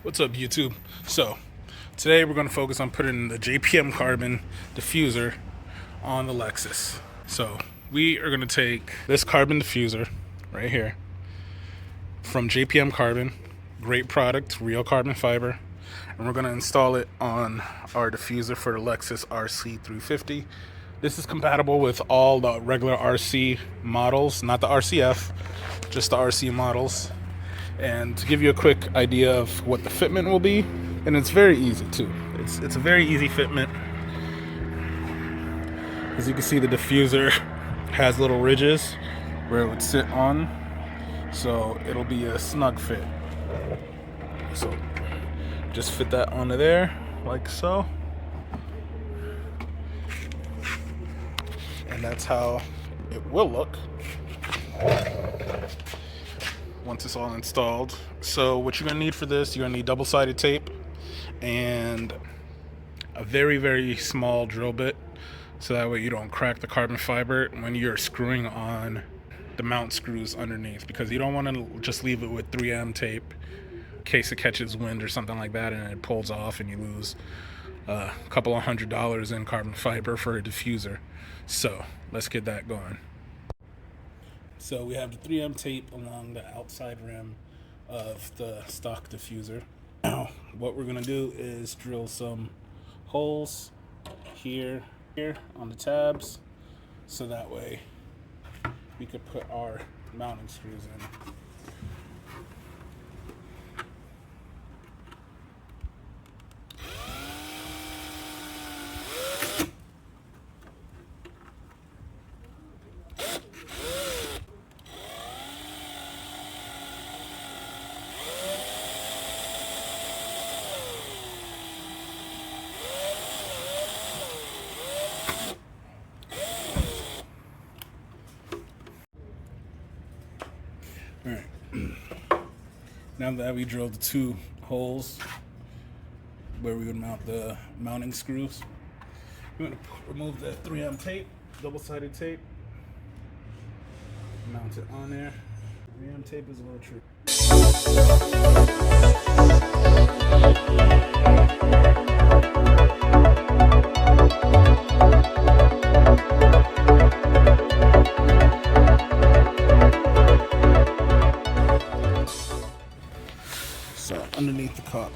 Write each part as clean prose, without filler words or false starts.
What's up, YouTube? So today we're going to focus on putting the JPM Carbon diffuser on the Lexus. So we are going to take this carbon diffuser right here from JPM Carbon, great product, real carbon fiber, and we're going to install it on our diffuser for the Lexus RC350. This is compatible with all the regular RC models, not the RCF, just the RC models. And to give you a quick idea of what the fitment will be, and it's very easy too. It's a very easy fitment. As you can see, the diffuser has little ridges where it would sit on, so it'll be a snug fit. So just fit that onto there like so, and that's how it will look once it's all installed. So what you're gonna need for this, you're gonna need double-sided tape and a very, very small drill bit, so that way you don't crack the carbon fiber when you're screwing on the mount screws underneath, because you don't want to just leave it with 3M tape in case it catches wind or something like that and it pulls off and you lose a couple of $100 in carbon fiber for a diffuser. So let's get that going. So we have the 3M tape along the outside rim of the stock diffuser. Now, what we're gonna do is drill some holes here on the tabs, so that way we could put our mounting screws in. Alright, now that we drilled the two holes where we would mount the mounting screws, we're going to remove the 3M tape, double-sided tape, mount it on there. 3M tape is a little tricky. So underneath the cup,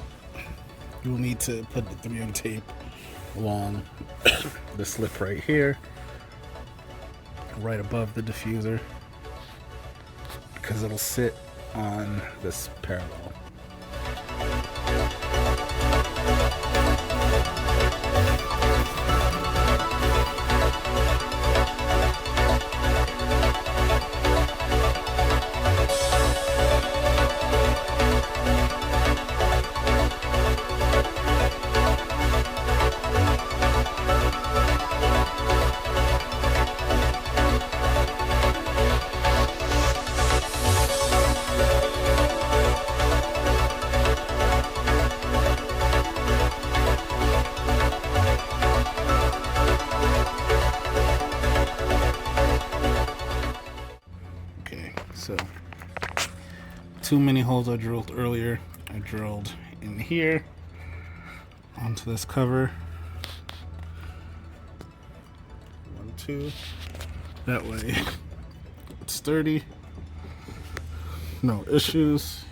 you'll need to put the 3M tape along the slip right here, right above the diffuser, because it'll sit on this parallel. So, too many holes I drilled earlier. I drilled in here onto this cover. 1, 2. That way it's sturdy. No issues.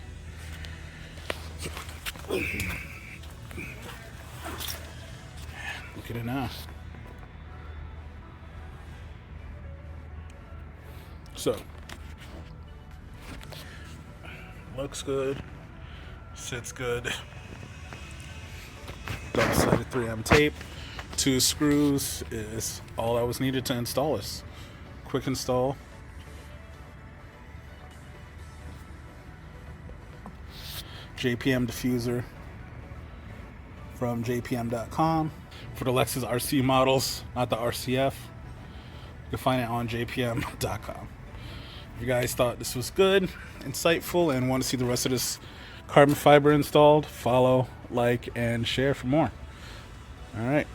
Look at it now. So, looks good, sits good. Double-sided 3M tape, 2 screws is all that was needed to install this. Quick install. JPM diffuser from jpm.com for the Lexus RC models, not the RCF. You can find it on jpm.com. If you guys thought this was good, insightful, and want to see the rest of this carbon fiber installed, follow, like, and share for more. All right.